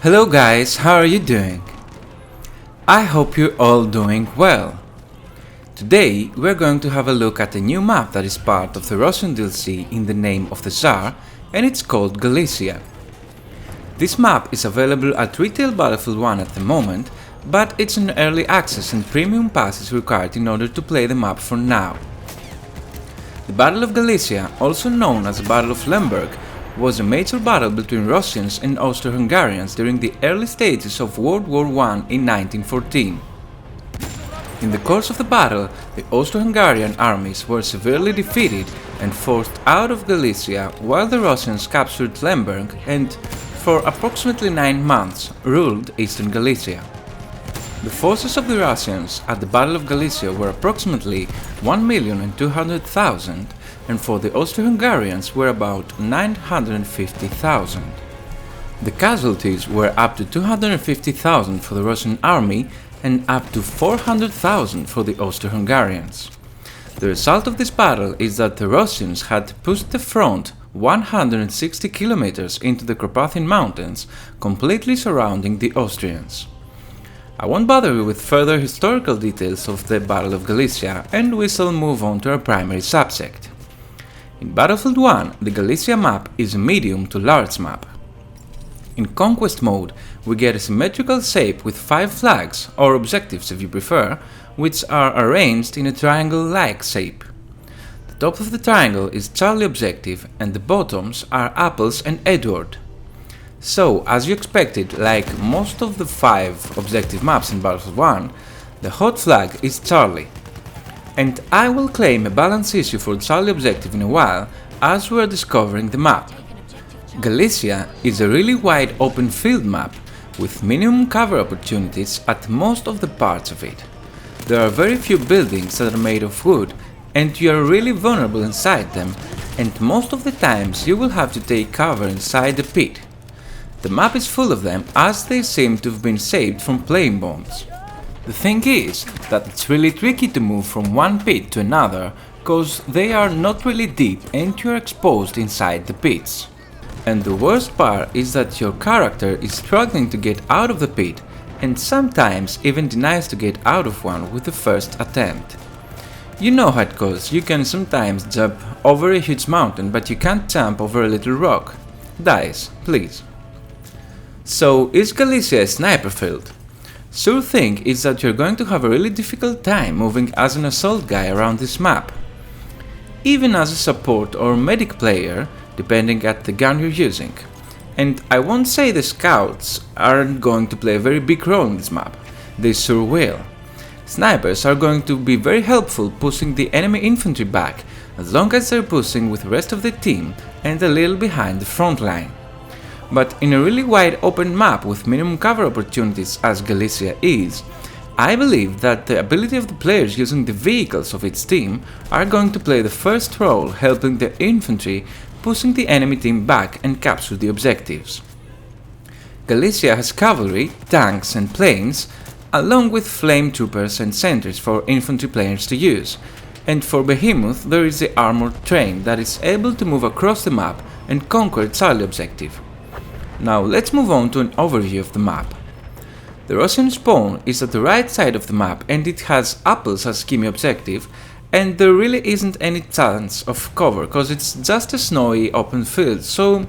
Hello guys, how are you doing? I hope you're all doing well. Today we're going to have a look at a new map that is part of the Russian DLC in the name of the TSAR, and it's called Galicia. This map is available at retail Battlefield 1 at the moment, but it's in early access and premium pass is required in order to play the map for now. The Battle of Galicia, also known as the Battle of Lemberg, was a major battle between Russians and Austro-Hungarians during the early stages of World War I in 1914. In the course of the battle, the Austro-Hungarian armies were severely defeated and forced out of Galicia, while the Russians captured Lemberg and, for approximately 9 months, ruled eastern Galicia. The forces of the Russians at the Battle of Galicia were approximately 1,200,000, and for the Austro-Hungarians were about 950,000. The casualties were up to 250,000 for the Russian army and up to 400,000 for the Austro-Hungarians. The result of this battle is that the Russians had pushed the front 160 kilometers into the Carpathian Mountains, completely surrounding the Austrians. I won't bother you with further historical details of the Battle of Galicia, and we shall move on to our primary subject. In Battlefield 1, the Galicia map is a medium to large map. In Conquest mode, we get a symmetrical shape with 5 flags, or objectives if you prefer, which are arranged in a triangle-like shape. The top of the triangle is Charlie objective and the bottoms are Apples and Edward. So, as you expected, like most of the 5 objective maps in Battlefield 1, the hot flag is Charlie. And I will claim a balance issue for Charlie objective in a while, as we are discovering the map. Galicia is a really wide open field map, with minimum cover opportunities at most of the parts of it. There are very few buildings that are made of wood, and you are really vulnerable inside them, and most of the times you will have to take cover inside the pit. The map is full of them, as they seem to have been saved from plane bombs. The thing is that it's really tricky to move from one pit to another, cause they are not really deep and you are exposed inside the pits. And the worst part is that your character is struggling to get out of the pit, and sometimes even denies to get out of one with the first attempt. You know how it goes, you can sometimes jump over a huge mountain, but you can't jump over a little rock. Dice, please. So, is Galicia a sniper field? Sure thing is that you're going to have a really difficult time moving as an assault guy around this map. Even as a support or medic player, depending at the gun you're using. And I won't say the scouts aren't going to play a very big role in this map, they sure will. Snipers are going to be very helpful pushing the enemy infantry back, as long as they're pushing with the rest of the team and a little behind the front line. But in a really wide open map with minimum cover opportunities as Galicia is, I believe that the ability of the players using the vehicles of its team are going to play the first role, helping the infantry pushing the enemy team back and capture the objectives. Galicia has cavalry, tanks and planes, along with flame troopers and sentries for infantry players to use, and for Behemoth there is the armored train that is able to move across the map and conquer Charlie objective. Now let's move on to an overview of the map. The Russian spawn is at the right side of the map and it has Apples as gimme objective, and there really isn't any chance of cover cause it's just a snowy open field, so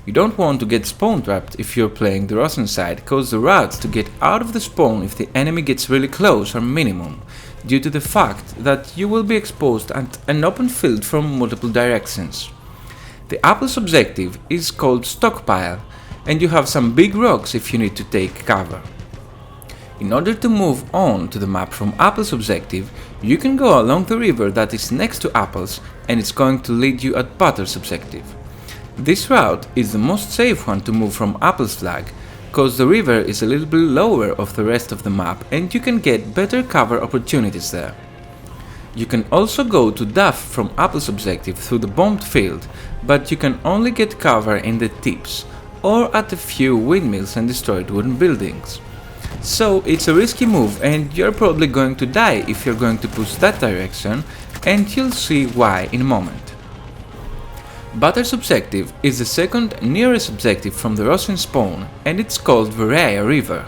you don't want to get spawn trapped if you're playing the Russian side, cause the routes to get out of the spawn if the enemy gets really close are minimum, due to the fact that you will be exposed at an open field from multiple directions. The Apples objective is called Stockpile, and you have some big rocks if you need to take cover. In order to move on to the map from Apples objective, you can go along the river that is next to Apples and it's going to lead you at Butter's objective. This route is the most safe one to move from Apples flag, cause the river is a little bit lower of the rest of the map and you can get better cover opportunities there. You can also go to Duff from Apples objective through the bombed field, but you can only get cover in the tips, or at a few windmills and destroyed wooden buildings. So it's a risky move and you're probably going to die if you're going to push that direction, and you'll see why in a moment. Butter's objective is the second nearest objective from the Russian spawn, and it's called Varaya River.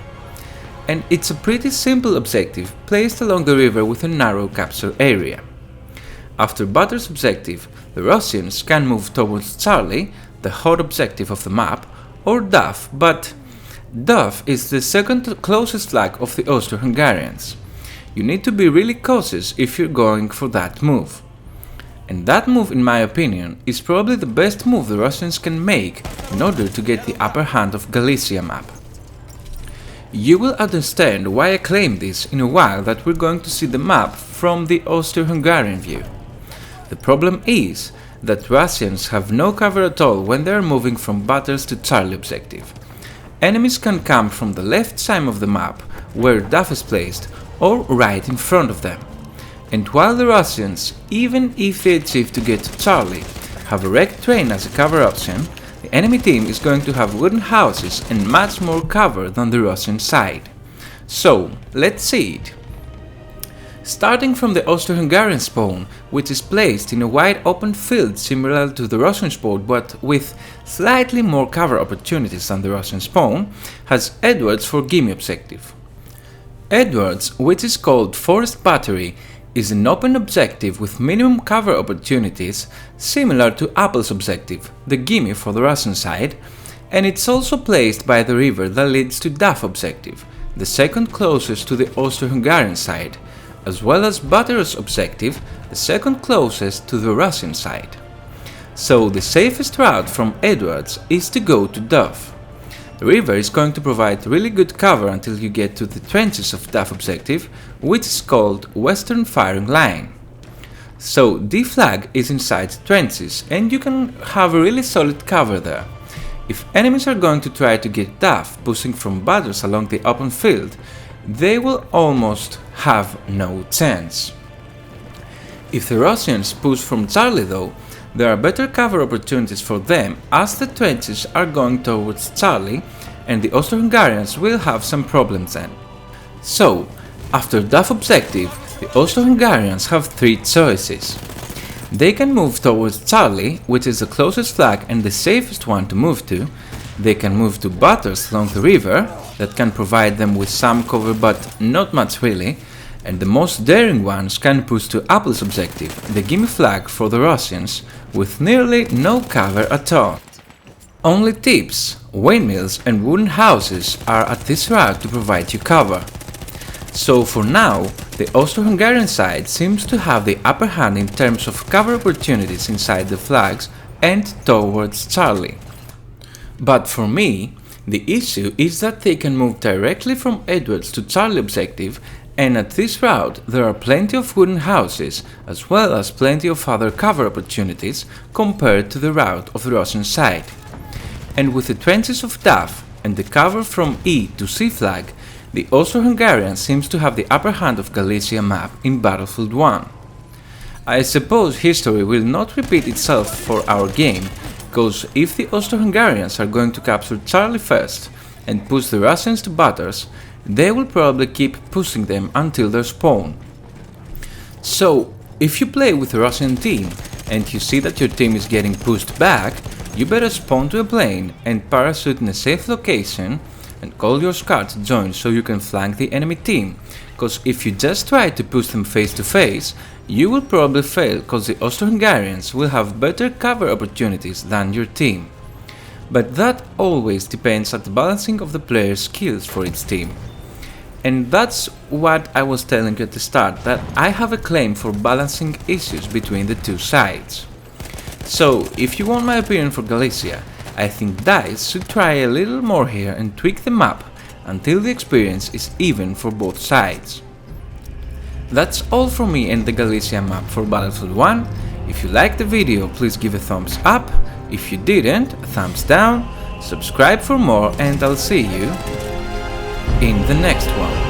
And it's a pretty simple objective placed along the river with a narrow capture area. After Butter's objective, the Russians can move towards Charlie, the hot objective of the map, or Duff, but Duff is the second closest flag of the Austro-Hungarians. You need to be really cautious if you're going for that move. And that move, in my opinion, is probably the best move the Russians can make in order to get the upper hand of Galicia map. You will understand why I claim this in a while that we're going to see the map from the Austro-Hungarian view. The problem is that Russians have no cover at all when they are moving from Butter's to Charlie objective. Enemies can come from the left side of the map, where Duff is placed, or right in front of them. And while the Russians, even if they achieve to get to Charlie, have a wrecked train as a cover option, the enemy team is going to have wooden houses and much more cover than the Russian side. So, let's see it. Starting from the Austro-Hungarian spawn, which is placed in a wide open field similar to the Russian spawn but with slightly more cover opportunities than the Russian spawn, has Edwards for gimme objective. Edwards, which is called Forest Battery, is an open objective with minimum cover opportunities similar to Apple's objective, the gimme for the Russian side, and it's also placed by the river that leads to Duff objective, the second closest to the Austro-Hungarian side, as well as Butter's objective, the second closest to the Russian side. So the safest route from Edwards is to go to Duff. The river is going to provide really good cover until you get to the trenches of Duff objective, which is called Western Firing Line. So D flag is inside the trenches and you can have a really solid cover there. If enemies are going to try to get Duff pushing from Butters along the open field, they will almost have no chance. If the Russians push from Charlie though, there are better cover opportunities for them as the trenches are going towards Charlie and the Austro-Hungarians will have some problems then. So, after Duff objective, the Austro-Hungarians have three choices. They can move towards Charlie, which is the closest flag and the safest one to move to. They can move to Butters along the river, that can provide them with some cover but not much really. And the most daring ones can push to Apple's objective, the gimme flag for the Russians, with nearly no cover at all. Only tips, windmills and wooden houses are at this route to provide you cover. So for now, the Austro-Hungarian side seems to have the upper hand in terms of cover opportunities inside the flags and towards Charlie. But for me, the issue is that they can move directly from Edwards to Charlie objective, and at this route there are plenty of wooden houses as well as plenty of other cover opportunities compared to the route of the Russian side. And with the trenches of Duff and the cover from E to C flag, the Austro-Hungarian seems to have the upper hand of Galicia map in Battlefield 1. I suppose history will not repeat itself for our game, because if the Austro-Hungarians are going to capture Charlie first and push the Russians to Butters, they will probably keep pushing them until their spawn. So, if you play with a Russian team and you see that your team is getting pushed back, you better spawn to a plane and parachute in a safe location and call your squad to join so you can flank the enemy team, cause if you just try to push them face to face, you will probably fail cause the Austro-Hungarians will have better cover opportunities than your team. But that always depends on the balancing of the player's skills for each team. And that's what I was telling you at the start, that I have a claim for balancing issues between the two sides. So, if you want my opinion for Galicia, I think DICE should try a little more here and tweak the map until the experience is even for both sides. That's all from me and the Galicia map for Battlefield 1. If you liked the video, please give a thumbs up. If you didn't, a thumbs down. Subscribe for more and I'll see you in the next one.